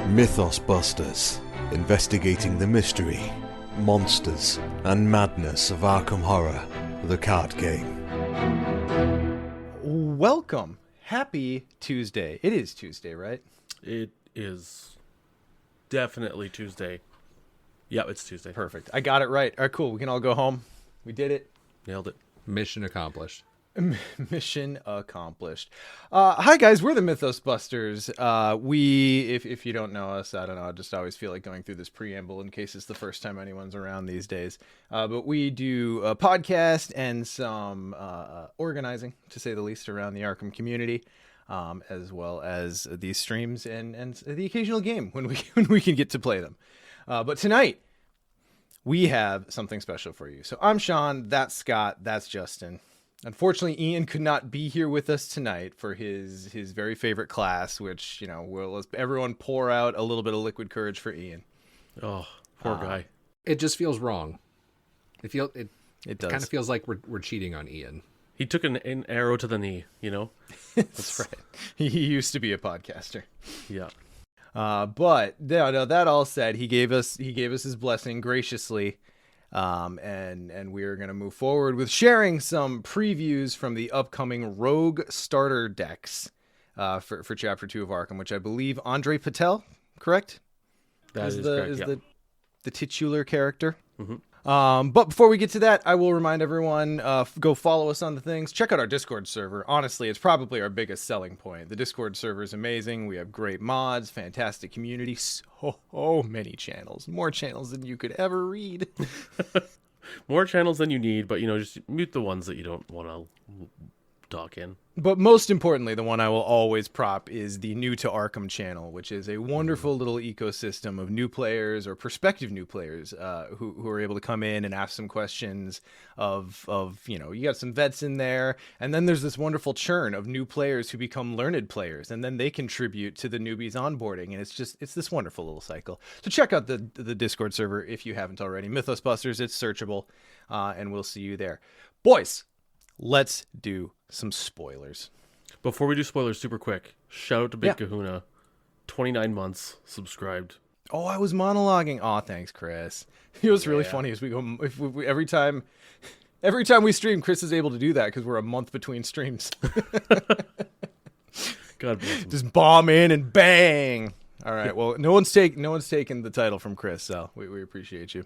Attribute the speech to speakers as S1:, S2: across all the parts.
S1: Mythos Busters, investigating the mystery, monsters, and madness of Arkham Horror, the card game.
S2: Welcome. Happy Tuesday. It is Tuesday, right?
S3: It is definitely Tuesday. Yep, it's Tuesday.
S2: Perfect. I got it right. All right, cool. We can all go home. We did it.
S3: Nailed it.
S4: Mission accomplished.
S2: Mission accomplished. Hi guys, we're the Mythos Busters. If you don't know us, I don't know, I just always feel like going through this preamble in case it's the first time anyone's around these days. But we do a podcast and some organizing, to say the least, around the Arkham community, as well as these streams and the occasional game when we can get to play them. But tonight we have something special for you. So I'm Sean, that's Scott, that's Justin. Unfortunately, Ian could not be here with us tonight for his very favorite class, which, you know, will everyone pour out a little bit of liquid courage for Ian.
S3: Oh, poor guy.
S4: It just feels wrong. It
S2: does.
S4: Kind of feels like we're cheating on Ian.
S3: He took an arrow to the knee, you know?
S2: That's right. He used to be a podcaster.
S3: Yeah.
S2: But no, that all said, he gave us his blessing graciously. And we are going to move forward with sharing some previews from the upcoming Rogue starter decks for Chapter 2 of Arkham, which I believe André Patel, correct?
S3: That is correct, yeah.
S2: The titular character.
S3: Mm-hmm.
S2: But before we get to that, I will remind everyone, go follow us on the things. Check out our Discord server. Honestly, it's probably our biggest selling point. The Discord server is amazing. We have great mods, fantastic community, so many channels. More channels than you could ever read.
S3: More channels than you need, but, you know, just mute the ones that you don't want to talk in.
S2: But most importantly, the one I will always prop is the New to Arkham channel, which is a wonderful little ecosystem of new players or prospective new players who are able to come in and ask some questions of, you know, you got some vets in there. And then there's this wonderful churn of new players who become learned players. And then they contribute to the newbies onboarding. And it's this wonderful little cycle. So check out the Discord server if you haven't already. Mythos Busters, it's searchable. And we'll see you there. Boys, let's do some spoilers.
S3: Before we do spoilers, super quick, shout out to Big Kahuna. 29 months subscribed.
S2: Oh, I was monologuing. Oh, thanks, Chris. It was really funny as we go. Every time we stream, Chris is able to do that because we're a month between streams.
S3: God bless him.
S2: Just bomb in and bang. All right. Well, no one's taken the title from Chris, so we appreciate you.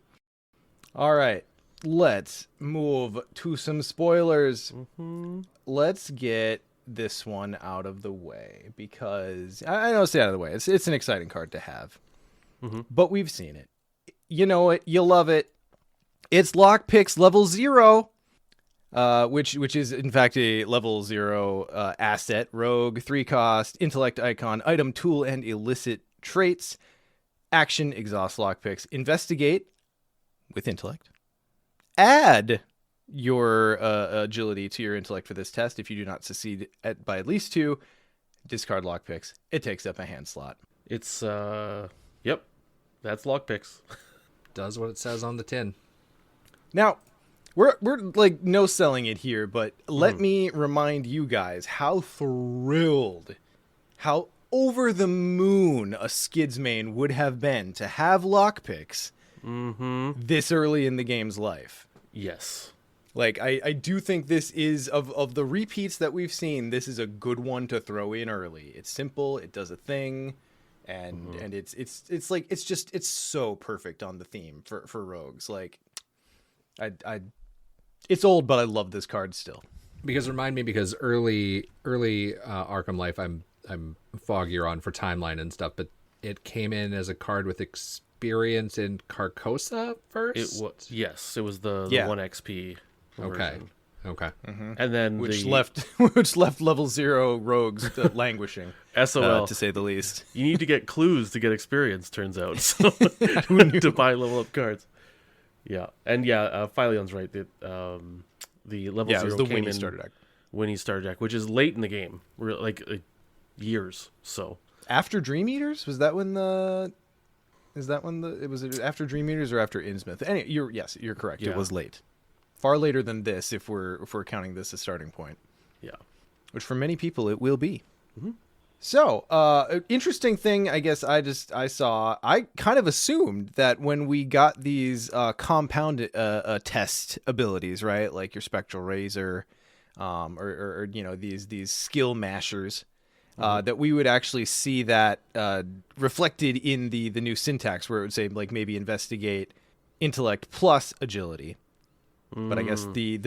S2: All right. Let's move to some spoilers. Mm-hmm. Let's get this one out of the way because I know it's out of the way. It's an exciting card to have, but we've seen it. You know it. You love it. It's Lockpicks level 0, which is in fact a level 0 asset. Rogue, 3 cost, intellect icon, item, tool, and illicit traits. Action, exhaust lockpicks. Investigate with intellect. Add your agility to your intellect for this test. If you do not succeed by at least 2, discard lockpicks. It takes up a hand slot.
S3: It's yep, that's lockpicks.
S4: Does what it says on the tin.
S2: Now, we're like no selling it here, but let me remind you guys how thrilled, how over the moon a Skidsmain would have been to have lockpicks this early in the game's life.
S3: Yes.
S2: Like, I do think this is, of the repeats that we've seen, this is a good one to throw in early. It's simple, it does a thing, and it's like, it's so perfect on the theme for rogues. Like, it's old, but I love this card still.
S4: Because early Arkham Life, I'm foggier on for timeline and stuff, but it came in as a card with experience in Carcosa first?
S3: It was the 1 XP version.
S4: Okay.
S3: And then
S2: which left level 0 rogues languishing.
S3: SOL,
S2: to say the least.
S3: You need to get clues to get experience, turns out. So who knew to buy level up cards? Yeah. And Philion's right. The level 0
S2: it was the
S3: came
S2: Winnie
S3: in
S2: starter deck.
S3: Winnie starter deck, which is late in the game. We're like years. So
S2: after Dream Eaters, was that when the? Is that when it was after Dream Eaters or after Innsmouth? Anyway, you're correct.
S3: Yeah.
S2: It was late, far later than this if we're counting this as starting point.
S3: yeah.
S2: Which for many people it will be.
S3: Mhm.
S2: So, interesting thing, I guess I saw, I kind of assumed that when we got these compound test abilities, right, like your Spectral Razor, or these skill mashers, that we would actually see that reflected in the new syntax, where it would say like maybe investigate intellect plus agility. But I guess the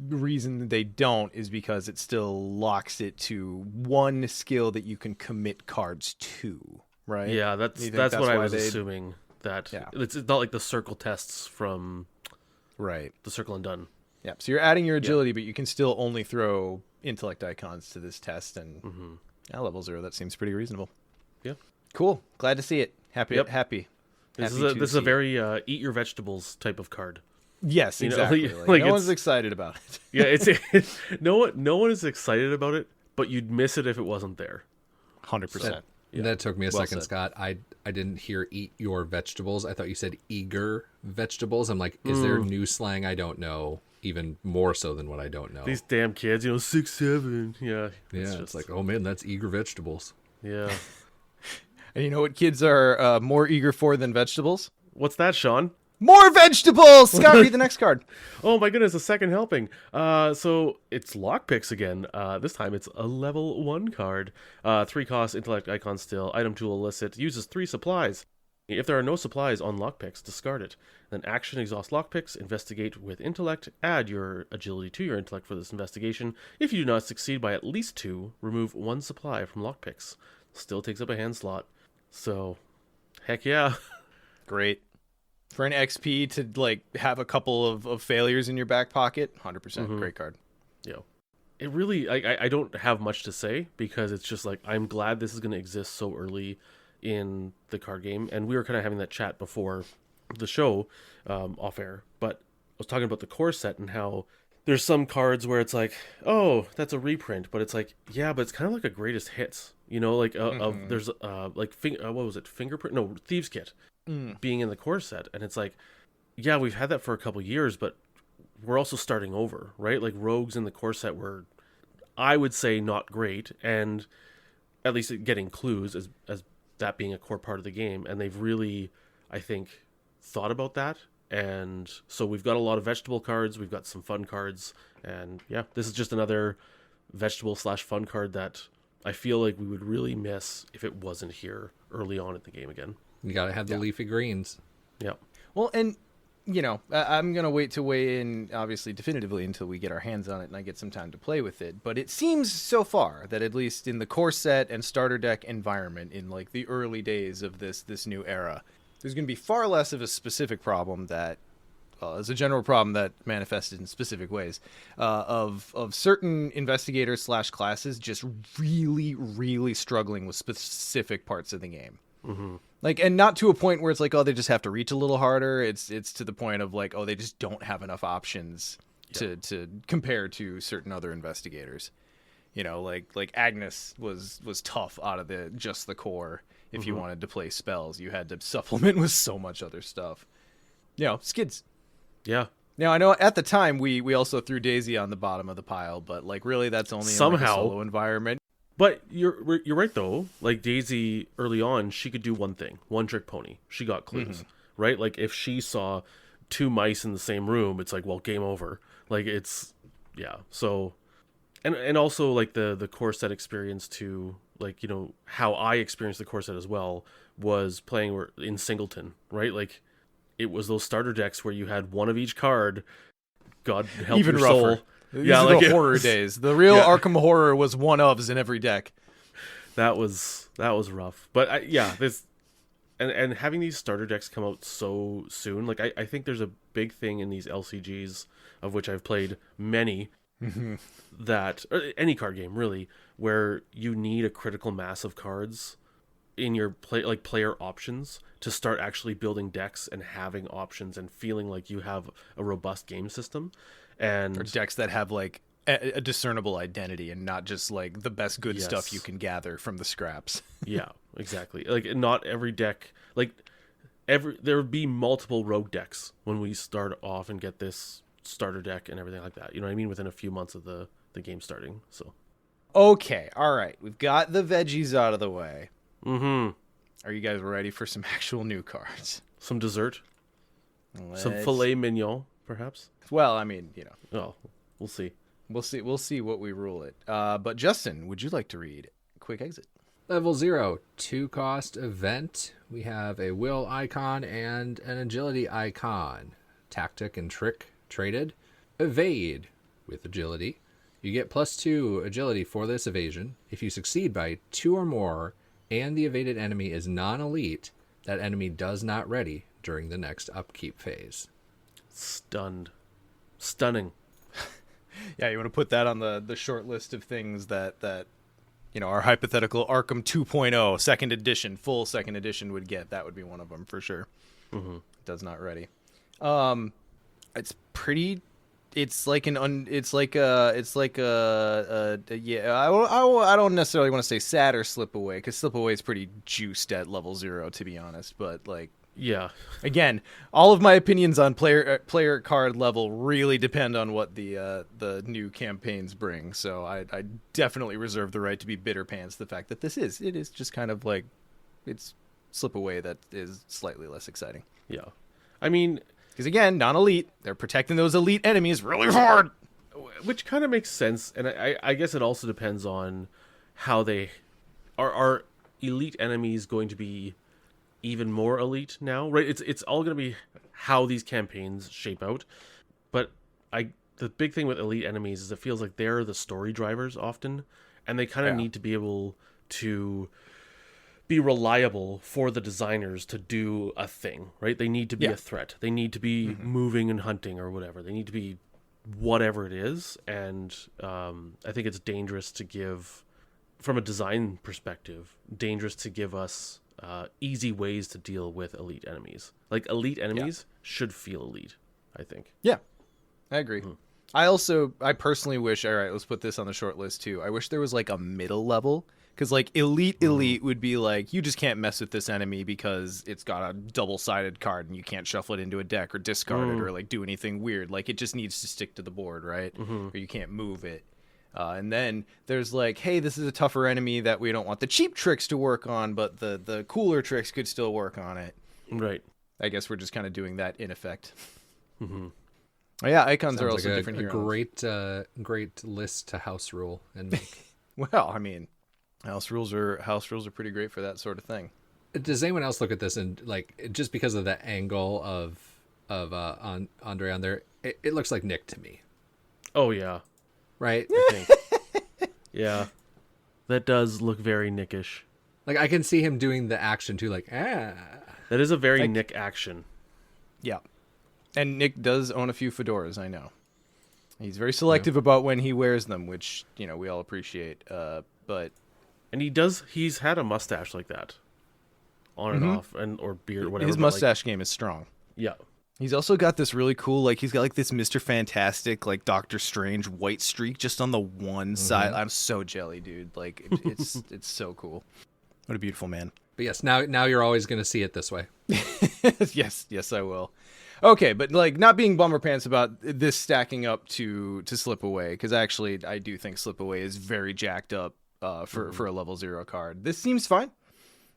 S2: reason they don't is because it still locks it to one skill that you can commit cards to, right?
S3: Yeah, that's what I was assuming. That it's not like the circle tests from
S2: right
S3: the Circle and Done.
S2: Yeah, so you're adding your agility, but you can still only throw intellect icons to this test, and level 0. That seems pretty reasonable.
S3: Yeah,
S2: cool. Glad to see it. Happy.
S3: This is a very eat your vegetables type of card.
S2: Yes, exactly. No one's excited about it.
S3: Yeah, it's no one is excited about it, but you'd miss it if it wasn't there.
S2: 100%.
S4: That took me a second,
S2: said.
S4: Scott. I didn't hear eat your vegetables. I thought you said eager vegetables. I'm like, is there new slang I don't know? Even more so than what I don't know.
S3: These damn kids, 6, 7. Yeah.
S4: It's like, oh man, that's eager vegetables.
S3: Yeah.
S2: And you know what kids are more eager for than vegetables?
S3: What's that, Sean?
S2: More vegetables! Scott, read the next card.
S3: Oh my goodness, a second helping. So it's lockpicks again. This time it's a level 1 card. 3 cost, intellect icon still, item tool illicit, uses 3 supplies. If there are no supplies on lockpicks, discard it. Then action, exhaust lockpicks, investigate with intellect, add your agility to your intellect for this investigation. If you do not succeed by at least 2, remove 1 supply from lockpicks. Still takes up a hand slot. So, heck yeah.
S2: Great. For an XP to like have a couple of failures in your back pocket, 100% great card.
S3: Yeah. It really, I don't have much to say because it's just like, I'm glad this is going to exist so early in the card game. And we were kind of having that chat before the show off air, but I was talking about the core set and how there's some cards where it's like, oh, that's a reprint, but it's like, yeah, but it's kind of like a greatest hits, like there's like what was it, fingerprint? No, Thieves Kit being in the core set, and it's like, yeah, we've had that for a couple years, but we're also starting over, right? Like rogues in the core set were, I would say, not great, and at least getting clues as that being a core part of the game, and they've really, I think, thought about that. And so we've got a lot of vegetable cards, we've got some fun cards, and yeah, this is just another vegetable/fun card that I feel like we would really miss if it wasn't here early on in the game again.
S4: You gotta have the leafy greens.
S3: Yeah.
S2: Well, and I'm gonna wait to weigh in, obviously, definitively until we get our hands on it and I get some time to play with it. But it seems so far that at least in the core set and starter deck environment, in like the early days of this new era, there's going to be far less of a specific problem that, as a general problem that manifested in specific ways, of certain investigators/classes just really, really struggling with specific parts of the game.
S3: Mm-hmm.
S2: Like, and not to a point where it's like, oh, they just have to reach a little harder. It's to the point of like, oh, they just don't have enough options to compare to certain other investigators. Like Agnes was tough out of just the core. If you wanted to play spells, you had to supplement with so much other stuff. Skids.
S3: Yeah.
S2: Now, I know at the time we also threw Daisy on the bottom of the pile, but like really that's only in like a solo environment.
S3: But you're right though. Like Daisy early on, she could do one thing, one trick pony. She got clues, right? Like if she saw 2 mice in the same room, it's like, well, game over. Like it's So, and also like the core set experience too. Like how I experienced the core set as well was playing in Singleton, right? Like it was those starter decks where you had one of each card. God help
S2: Even
S3: your
S2: rougher.
S3: soul.
S2: These are the horror days. The real Arkham horror was one-ofs in every deck.
S3: That was rough. But this and having these starter decks come out so soon, like I think there's a big thing in these LCGs, of which I've played many, that or any card game really, where you need a critical mass of cards in your player options to start actually building decks and having options and feeling like you have a robust game system. And
S2: or decks that have like a discernible identity and not just like the best good
S3: Yes.
S2: stuff you can gather from the scraps.
S3: Yeah, exactly. Like not every deck, like there would be multiple rogue decks when we start off and get this starter deck and everything like that. You know what I mean? Within a few months of the game starting. So
S2: Okay, all right. We've got the veggies out of the way.
S3: mm-hmm.
S2: Are you guys ready for some actual new cards?
S3: Some dessert, some
S2: Let's-
S3: filet mignon, perhaps.
S2: Well, I mean,
S3: Oh, we'll see.
S2: we'll see what we rule it. But Justin, would you like to read Quick Exit?
S4: Level 0, 2-cost event. We have a will icon and an agility icon. Tactic and trick traded. Evade with agility. You get +2 agility for this evasion. If you succeed by 2 or more and the evaded enemy is non-elite, that enemy does not ready during the next upkeep phase.
S3: Stunned. Stunning.
S2: Yeah, you want to put that on the short list of things that our hypothetical Arkham 2.0 second edition, full second edition would get. That would be one of them for sure.
S3: Mm-hmm.
S2: Does not ready. It's pretty. It's like yeah. I don't necessarily want to say sad or slip away because slip away is pretty juiced at level 0 to be honest. But like,
S3: Yeah.
S2: again, all of my opinions on player card level really depend on what the new campaigns bring. So I definitely reserve the right to be bitter pants the fact that it is just kind of like it's slip away that is slightly less exciting.
S3: Yeah. I mean,
S2: Because again, non-elite, they're protecting those elite enemies really hard.
S3: which kind of makes sense, and I guess it also depends on how they are elite enemies going to be even more elite now, right? It's all going to be how these campaigns shape out. But the big thing with elite enemies is it feels like they're the story drivers often, and they kind of need to be able to be reliable for the designers to do a thing, right? They need to be a threat. They need to be moving and hunting or whatever. They need to be whatever it is. And I think it's dangerous to give, from a design perspective, dangerous to give us easy ways to deal with elite enemies. Like elite enemies should feel elite, I think.
S2: Yeah, I agree. I personally wish, all right, let's put this on the short list too. I wish there was like a middle level. Because, like, elite would be like, you just can't mess with this enemy because it's got a double-sided card and you can't shuffle it into a deck or discard it or, like, do anything weird. Like, it just needs to stick to the board, right? Or you can't move it. And then there's, like, hey, this is a tougher enemy that we don't want the cheap tricks to work on, but the cooler tricks could still work on it.
S3: Right.
S2: I guess we're just kind of doing that in effect. Oh, yeah, icons are also different
S4: a
S2: heroes.
S4: great list to house rule and make.
S2: Well, I mean, house rules are pretty great for that sort of thing.
S4: Does anyone else look at this and like just because of the angle of Andre on there, it looks like Nick to me,
S3: Oh, yeah.
S4: right?
S3: I think. Yeah. That does look very Nickish.
S4: Like I can see him doing the action too, like
S3: That is a very Nick action.
S2: Yeah. And Nick does own a few fedoras, I know. He's very selective about when he wears them, which, we all appreciate. But
S3: And he's had a mustache like that. On and off, or beard, whatever.
S2: his mustache game is strong.
S3: Yeah.
S2: He's also got this really cool, like, he's got, like, this Mr. Fantastic, like, Doctor Strange white streak just on the one side. I'm so jelly, dude. Like, it's so cool. What a beautiful man.
S4: But yes, now you're always going to see it this way.
S2: Yes, I will. Okay, but like not being bummer pants about this stacking up to slip away, because actually I do think slip away is very jacked up for a level 0 card. This seems fine,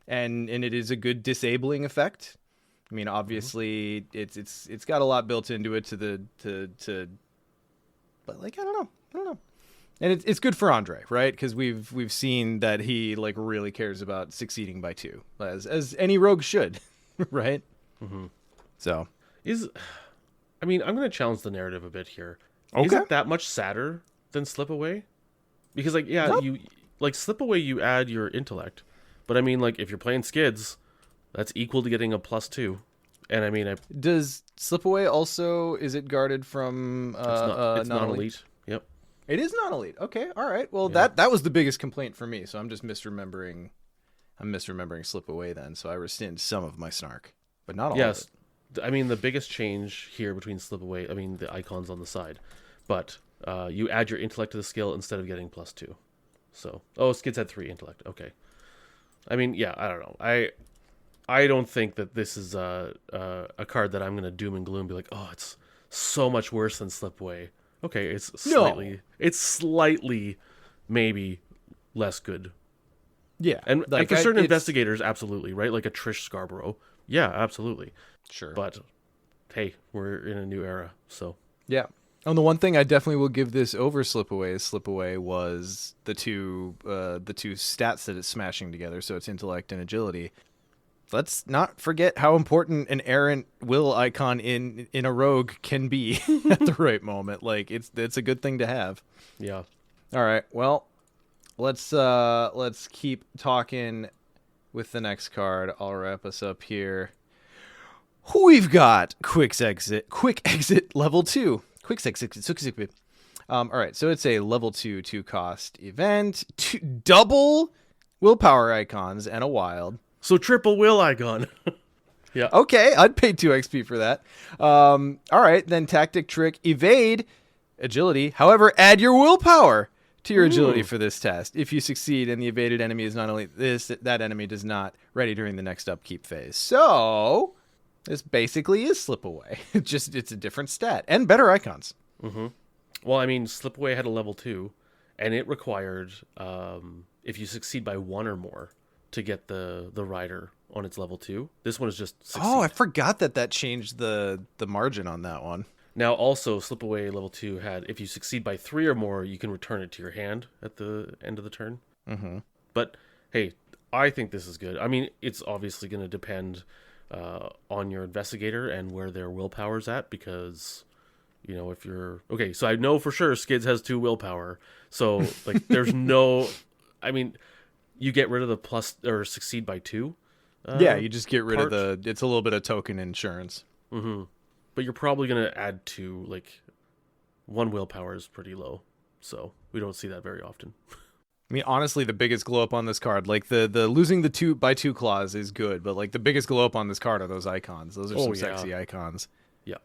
S2: and it is a good disabling effect. I mean, obviously it's got a lot built into it but like I don't know. And it's good for Andre, right? Because we've seen that he like really cares about succeeding by 2, as any rogue should, right? So
S3: I'm going to challenge the narrative a bit here.
S2: Okay.
S3: Is it that much sadder than Slip Away? Because like you like Slip Away, you add your intellect, but I mean like if you're playing skids, that's equal to getting a +2. And I mean,
S2: does Slip Away also, is it guarded from
S3: it's non-elite? Yep.
S2: It is non-elite. Okay, all right. Well, that was the biggest complaint for me, so I'm just misremembering. I'm misremembering Slip Away then, so I rescind some of my snark, but not all of it.
S3: I mean, the biggest change here between Slip Away, I mean, the icons on the side, but you add your intellect to the skill instead of getting +2. So, Skids had 3 intellect. Okay. I mean, yeah, I don't know. I don't think that this is a card that I'm going to doom and gloom, be like, oh, it's so much worse than Slipaway. Okay, it's slightly maybe less good.
S2: Yeah.
S3: And for certain investigators, absolutely, right? Like a Trish Scarborough. Yeah, absolutely.
S2: Sure.
S3: But hey, we're in a new era, so.
S2: Yeah. And the one thing I definitely will give this over Slipaway was the two stats that it's smashing together, so it's intellect and agility. Let's not forget how important an errant will icon in a rogue can be at the right moment. Like it's a good thing to have.
S3: Yeah.
S2: All right. Well, let's keep talking with the next card. I'll wrap us up here. We've got quick exit level 2. Quick exit. All right, so it's a level 2 cost event, double willpower icons and a wild.
S3: So triple will icon. Yeah.
S2: Okay, I'd pay 2 XP for that. All right, then tactic, trick, evade, agility. However, add your willpower to your agility for this test. If you succeed and the evaded enemy is not only that enemy does not ready during the next upkeep phase. So this basically is Slipaway. It's a different stat and better icons.
S3: Mm-hmm. Well, I mean, Slipaway had a level 2, and it required if you succeed by 1 or more to get the rider on its level 2. This one is just succeed.
S2: Oh, I forgot that changed the margin on that one.
S3: Now, also, Slipaway level 2 had, if you succeed by 3 or more, you can return it to your hand at the end of the turn.
S2: Mm-hmm.
S3: But, hey, I think this is good. I mean, it's obviously going to depend on your investigator and where their willpower's at, because, you know, if you're... Okay, so I know for sure Skids has 2 willpower, so, like, there's no... I mean, you get rid of the plus, or succeed by 2.
S2: Yeah, you just get rid of the... It's a little bit of token insurance.
S3: Mm-hmm. But you're probably going to add 2, like, 1 willpower is pretty low, so we don't see that very often.
S2: I mean, honestly, the biggest glow up on this card, like the losing the 2 by 2 clause is good, but like the biggest glow up on this card are those icons. Those are some sexy icons.
S3: Yeah.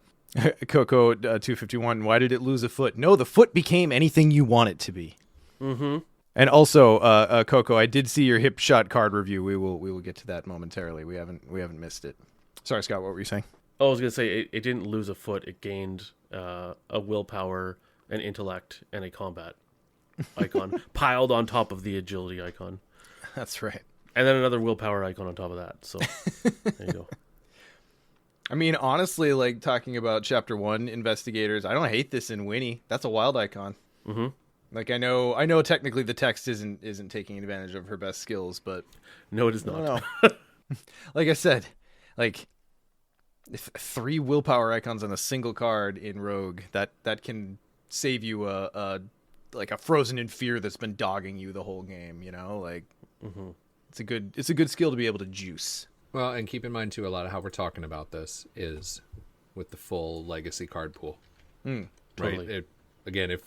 S2: Coco 251. Why did it lose a foot? No, the foot became anything you want it to be.
S3: Mm-hmm.
S2: And also, Coco, I did see your hip shot card review. We will get to that momentarily. We haven't missed it. Sorry, Scott. What were you saying?
S3: Oh, I was gonna say it didn't lose a foot. It gained a willpower, an intellect, and a combat icon piled on top of the agility icon.
S2: That's right.
S3: And then another willpower icon on top of that. So there you go.
S2: I mean, honestly, like talking about Chapter 1 investigators, I don't hate this in Winnie. That's a wild icon.
S3: Mm-hmm.
S2: Like I know technically the text isn't taking advantage of her best skills, but
S3: no, it is not.
S2: No. Like I said, like if 3 willpower icons on a single card in Rogue, that can save you a frozen in fear that's been dogging you the whole game, you know? Like it's a good skill to be able to juice.
S4: Well, and keep in mind too, a lot of how we're talking about this is with the full legacy card pool.
S3: Totally.
S4: Right? Again, if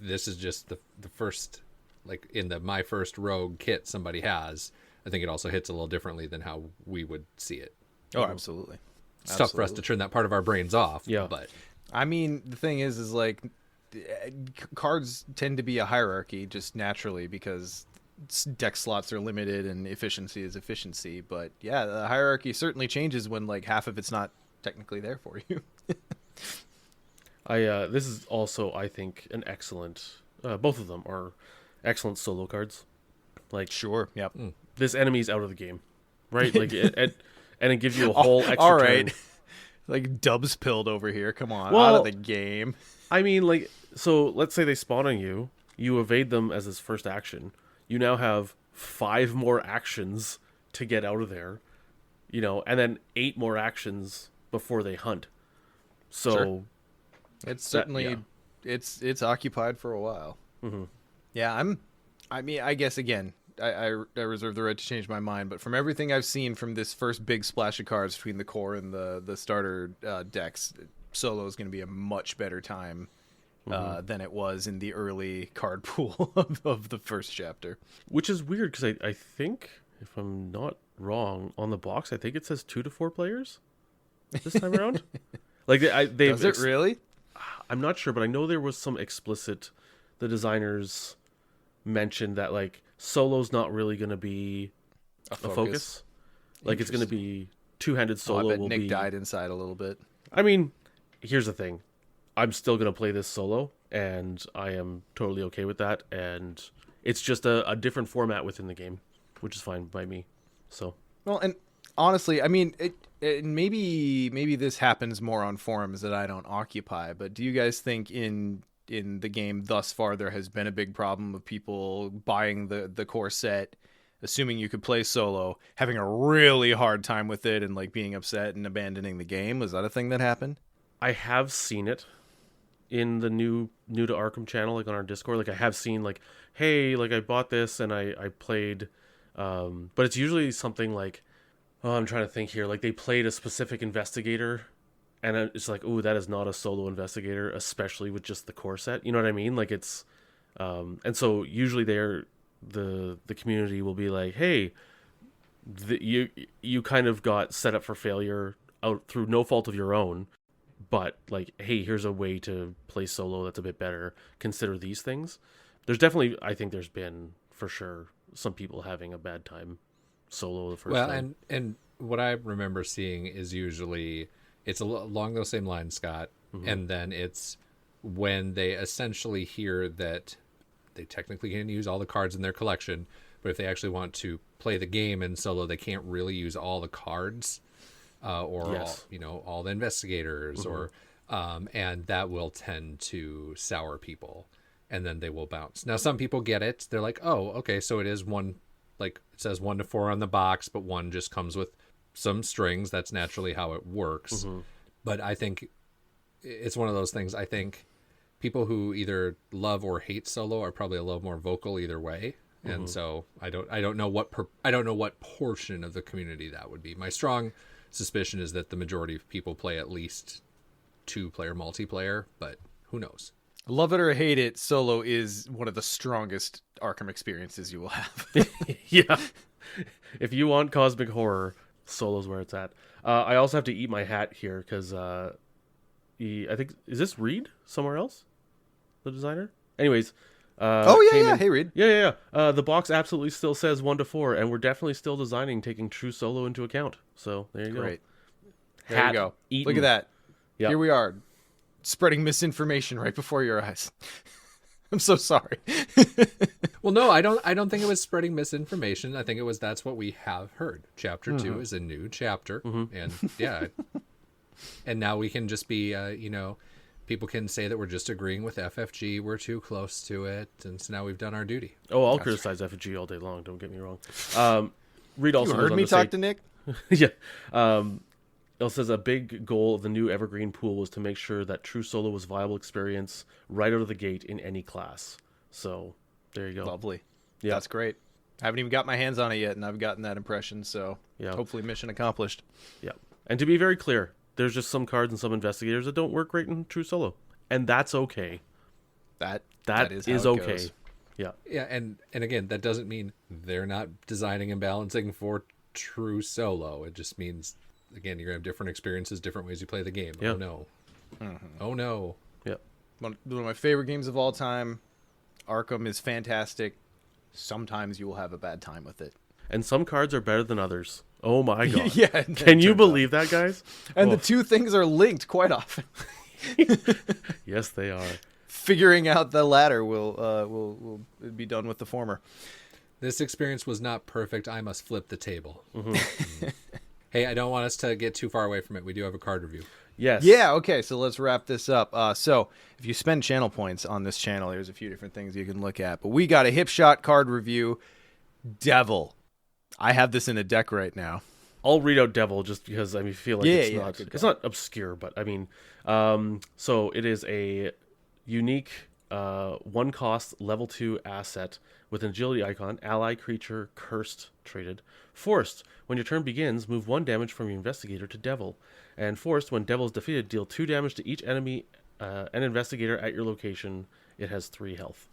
S4: this is just the first, like in the my first Rogue kit somebody has, I think it also hits a little differently than how we would see it.
S2: Oh, absolutely.
S4: It's tough for us to turn that part of our brains off.
S3: Yeah.
S4: But
S2: I mean, the thing is like cards tend to be a hierarchy just naturally because deck slots are limited and efficiency is efficiency. But yeah, the hierarchy certainly changes when like half of it's not technically there for you.
S3: This is also, I think, an excellent... both of them are excellent solo cards. Like,
S2: Sure, yep.
S3: This enemy's out of the game, right? Like, and it gives you a whole extra
S2: all right.
S3: turn.
S2: Like Dubs pilled over here. Come on,
S3: Well,
S2: out of the game.
S3: I mean, like, so let's say they spawn on you. You evade them as his first action. You now have 5 more actions to get out of there, you know, and then 8 more actions before they hunt. So...
S2: Sure. It's certainly it's occupied for a while.
S3: Mm-hmm.
S2: Yeah, I mean, I guess again, I reserve the right to change my mind, but from everything I've seen from this first big splash of cards between the core and the starter decks, solo is going to be a much better time than it was in the early card pool of the first chapter.
S3: Which is weird because I think, if I'm not wrong, on the box I think it says 2 to 4 players this time around. Like
S2: Does it really?
S3: I'm not sure, but I know there was some explicit. The designers mentioned that like solo's not really going to be a focus. Like it's going to be two-handed solo.
S2: I bet Nick died inside a little bit.
S3: I mean, here's the thing. I'm still going to play this solo, and I am totally okay with that. And it's just a different format within the game, which is fine by me. So
S2: well, and honestly, I mean, it maybe this happens more on forums that I don't occupy. But do you guys think in the game thus far there has been a big problem of people buying the core set, assuming you could play solo, having a really hard time with it, and like being upset and abandoning the game? Was that a thing that happened?
S3: I have seen it in the new to Arkham channel, like on our Discord. Like I have seen like, hey, like I bought this and I played, but it's usually something like, oh, I'm trying to think here. Like they played a specific investigator, and it's like, oh, that is not a solo investigator, especially with just the core set. You know what I mean? Like it's, and so usually the community will be like, hey, you kind of got set up for failure out through no fault of your own. But like, hey, here's a way to play solo that's a bit better. Consider these things. There's definitely, I think there's been for sure some people having a bad time solo the first time.
S4: And what I remember seeing is usually it's along those same lines, Scott. Mm-hmm. And then it's when they essentially hear that they technically can use all the cards in their collection, but if they actually want to play the game in solo, they can't really use all the cards. Or
S3: yes.
S4: all the investigators,
S3: Mm-hmm.
S4: And that will tend to sour people, and then they will bounce. Now, some people get it; they're like, "Oh, okay, so it is one, like it says 1 to 4 on the box, but 1 just comes with some strings. That's naturally how it works."
S3: Mm-hmm.
S4: But I think it's one of those things. I think people who either love or hate solo are probably a little more vocal either way. Mm-hmm. And so I don't know what portion of the community that would be. My strong suspicion is that the majority of people play at least 2-player multiplayer, but who knows?
S2: Love it or hate it, solo is one of the strongest Arkham experiences you will have.
S3: Yeah. If you want cosmic horror, solo's where it's at. I also have to eat my hat here because I think, is this Reed somewhere else? The designer? Anyways.
S2: Hey Reed.
S3: Yeah. The box absolutely still says 1 to 4, and we're definitely still designing taking true solo into account. So there you go.
S2: Great. There you go.
S3: Eaten.
S2: Look at that.
S3: Yep.
S2: Here we are, spreading misinformation right before your eyes. I'm so sorry.
S4: Well, no, I don't think it was spreading misinformation. I think it was that's what we have heard. Chapter 2 is a new chapter, and yeah, and now we can just be people can say that we're just agreeing with FFG. We're too close to it, and so now we've done our duty.
S3: Oh, I'll criticize FFG all day long. Don't get me wrong. Reed also
S2: You heard me talk to Nick?
S3: Yeah. It says a big goal of the new Evergreen pool was to make sure that true solo was a viable experience right out of the gate in any class. So there you go.
S2: Lovely.
S3: Yeah.
S2: That's great. I haven't even got my hands on it yet, and I've gotten that impression. So hopefully mission accomplished.
S3: Yeah. And to be very clear, there's just some cards and some investigators that don't work great in true solo, and that's okay.
S2: That is
S3: okay.
S2: Goes.
S3: Yeah.
S4: Yeah, and again, that doesn't mean they're not designing and balancing for true solo. It just means, again, you're gonna have different experiences, different ways you play the game.
S3: Yeah.
S4: Oh no. Oh no.
S3: Yeah.
S2: One of my favorite games of all time. Arkham is fantastic. Sometimes you will have a bad time with it.
S3: And some cards are better than others. Oh my god.
S2: Yeah.
S3: Can you believe that, guys?
S2: And the two things are linked quite often.
S3: Yes, they are.
S2: Figuring out the latter will be done with the former.
S4: This experience was not perfect. I must flip the table. Hey, I don't want us to get too far away from it. We do have a card review.
S3: Yes.
S2: Yeah, okay, so let's wrap this up. So if you spend channel points on this channel, there's a few different things you can look at. But we got a hip shot card review. Devil. I have this in a deck right now.
S3: I'll read out Devil just because I feel like it's not obscure, but I mean, so it is a unique 1 cost level 2 asset with an agility icon, ally creature cursed traded. Forced, when your turn begins, move 1 damage from your investigator to Devil. And forced, when Devil is defeated, deal 2 damage to each enemy and investigator at your location. It has 3 health.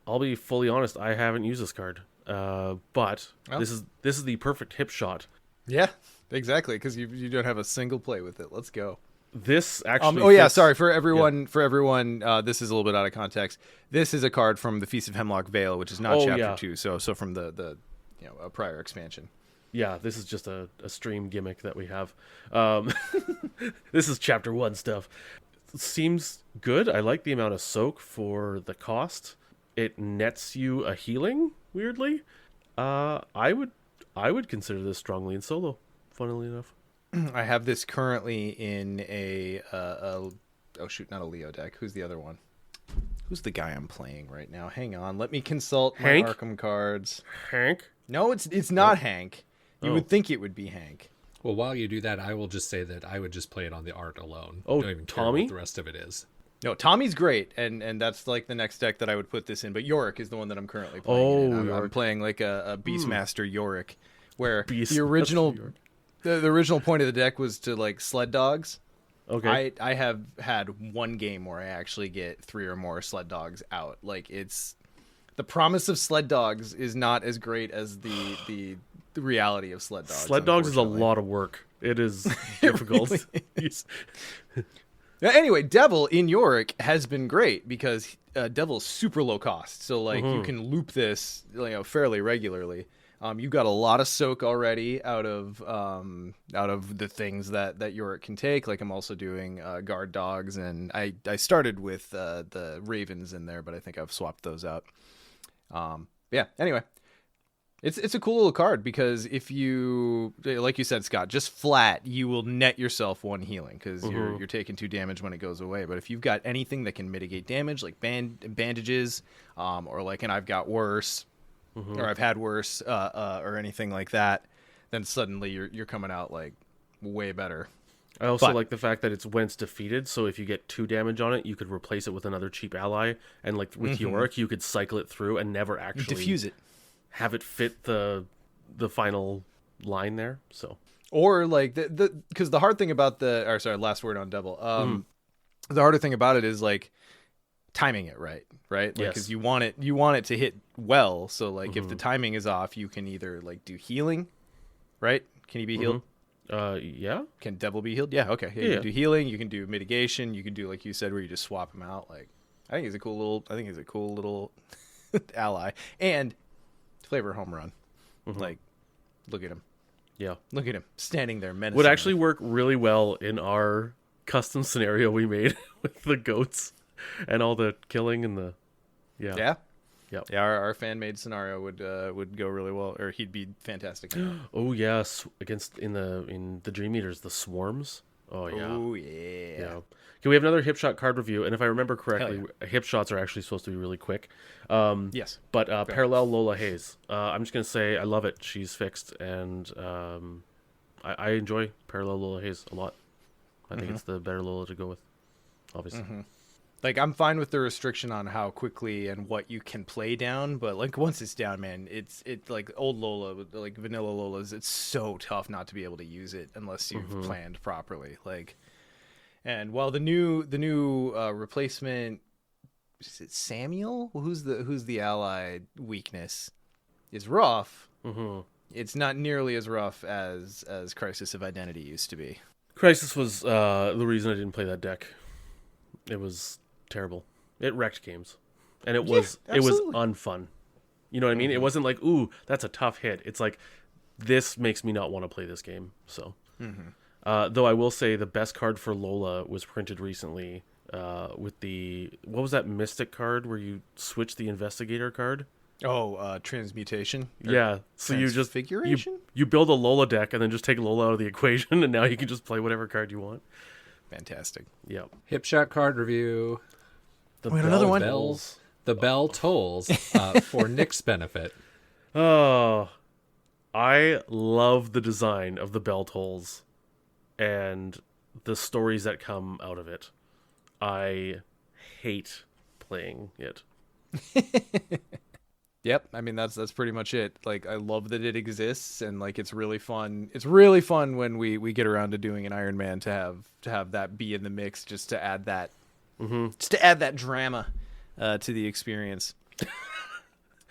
S3: I'll be fully honest, I haven't used this card. But this is the perfect hip shot.
S2: Yeah, exactly, because you don't have a single play with it. Let's go.
S3: This actually.
S2: Oh yeah,
S3: fits-
S2: sorry for everyone. For everyone, this is a little bit out of context. This is a card from the Feast of Hemlock Vale, which is not
S3: Oh,
S2: chapter
S3: yeah.
S2: 2. So from the a prior expansion.
S3: Yeah, this is just a stream gimmick that we have. This is chapter 1 stuff. Seems good. I like the amount of soak for the cost. It nets you a healing, weirdly. I would consider this strongly in solo, funnily enough.
S2: I have this currently in a oh shoot, not a Leo deck. Who's the other one? Who's the guy I'm playing right now? Hang on, let me consult my
S3: Hank?
S2: Arkham cards.
S3: Hank?
S2: No, it's not Hank. You would think it would be Hank.
S4: Well, while you do that, I will just say that I would just play it on the art alone.
S3: Oh,
S4: Don't even care
S3: Tommy?
S4: what the rest of it is.
S2: No, Tommy's great, and that's like the next deck that I would put this in. But Yorick is the one that I'm currently playing.
S3: Oh,
S2: I'm
S3: Yorick.
S2: playing like a Beastmaster Yorick, where
S3: Beastmaster
S2: the original
S3: Yorick.
S2: the original point of the deck was to like sled dogs.
S3: Okay.
S2: I have had one game where I actually get 3 or more sled dogs out. Like it's the promise of sled dogs is not as great as the reality of sled dogs.
S3: Sled dogs is a
S2: unfortunately.
S3: lot of work. It is difficult.
S2: really Yeah, anyway, Devil in Yorick has been great because Devil's super low cost. So like you can loop this fairly regularly. You got a lot of soak already out of the things that Yorick can take. Like I'm also doing guard dogs, and I started with the ravens in there, but I think I've swapped those out. Yeah. Anyway, it's a cool little card because if you, like you said, Scott, just flat, you will net yourself 1 healing because you're taking 2 damage when it goes away. But if you've got anything that can mitigate damage, like bandages, or like I've got worse, or I've had worse, or anything like that, then suddenly you're coming out like way better.
S3: I also
S2: But-
S3: like the fact that it's when it's defeated, so if you get 2 damage on it, you could replace it with another cheap ally, and like with Yorick, you could cycle it through and never actually
S2: Diffuse it.
S3: have it fit the final line there. So
S2: Or like because the hard thing about last word on Devil. The harder thing about it is like timing it right? Like,
S3: Yes.
S2: because you want it to hit well. So like if the timing is off, you can either like do healing, right? Can he be healed?
S3: yeah.
S2: Can Devil be healed? Yeah, okay. Yeah, you
S3: Yeah.
S2: can do healing. You can do mitigation. You can do like you said, where you just swap him out. Like I think he's a cool little ally and flavor home run. Like look at him.
S3: Yeah.
S2: Look at him standing there menacing.
S3: Would actually work really well in our custom scenario we made with the goats and all the killing and the
S2: Yeah.
S3: Yep.
S2: Yeah, our fan made scenario would go really well, or he'd be fantastic. in that.
S3: Oh yes, against in the Dream Eaters, the swarms. Oh yeah.
S2: Oh yeah.
S3: Yeah. Okay, we have another hip shot card review, and if I remember correctly, hip shots are actually supposed to be really quick.
S2: Yes.
S3: But parallel Lola Hayes. I'm just gonna say I love it. She's fixed, and I enjoy parallel Lola Hayes a lot. I think it's the better Lola to go with, obviously.
S2: Like I'm fine with the restriction on how quickly and what you can play down, but like once it's down, man, it's like old Lola, like vanilla Lolas. It's so tough not to be able to use it unless you've planned properly. Like, and while the new replacement, is it Samuel? Who's the ally weakness? Is rough. It's not nearly as rough as Crisis of Identity used to be.
S3: Crisis was the reason I didn't play that deck. It was terrible. It wrecked games, and it was
S2: absolutely.
S3: unfun. You know what I mean? It wasn't like, ooh, that's a tough hit. It's like, this makes me not want to play this game. So, though I will say the best card for Lola was printed recently with what was that Mystic card where you switch the Investigator card?
S2: Oh, transmutation.
S3: Yeah. So you just
S2: Transfiguration?
S3: you build a Lola deck and then just take Lola out of the equation, and now you can just play whatever card you want.
S2: Fantastic.
S3: Yep.
S4: Hip shot card review.
S3: The
S2: Wait, another one?
S4: Bells. The bell tolls for Nick's benefit.
S3: Oh, I love the design of the bell tolls and the stories that come out of it. I hate playing it.
S2: Yep, I mean that's pretty much it. Like I love that it exists, and like it's really fun. It's really fun when we get around to doing an Iron Man to have that be in the mix, just to add that, just to add that drama to the experience.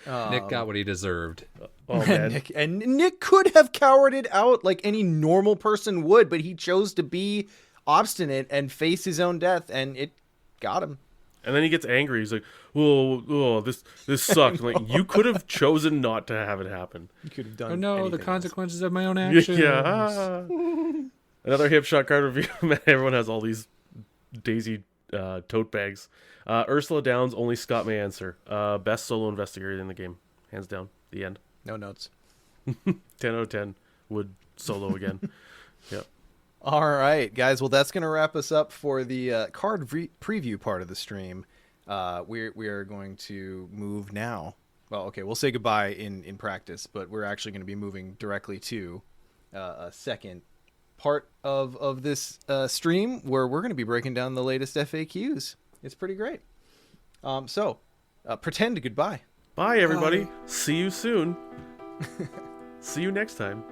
S4: Nick got what he deserved.
S3: Oh man,
S2: Nick could have cowered it out like any normal person would, but he chose to be obstinate and face his own death, and it got him.
S3: And then he gets angry. He's like, "Whoa, this sucked." I'm like, you could have chosen not to have it happen.
S2: You could have done.
S4: Oh no, the
S2: anything
S4: consequences of my own actions.
S3: Yeah. Another hip shot card review. Man, everyone has all these Daisy tote bags. Ursula Downs, only Scott may answer. Best solo investigator in the game, hands down. The end.
S2: else. No notes.
S3: 10 out of 10 would solo again. Yep.
S2: All right, guys. Well, that's going to wrap us up for the card preview part of the stream. We are going to move now. Well, okay, we'll say goodbye in practice, but we're actually going to be moving directly to a second part of this stream where we're going to be breaking down the latest FAQs. It's pretty great. So, pretend goodbye.
S3: Bye, everybody. See you soon. See you next time.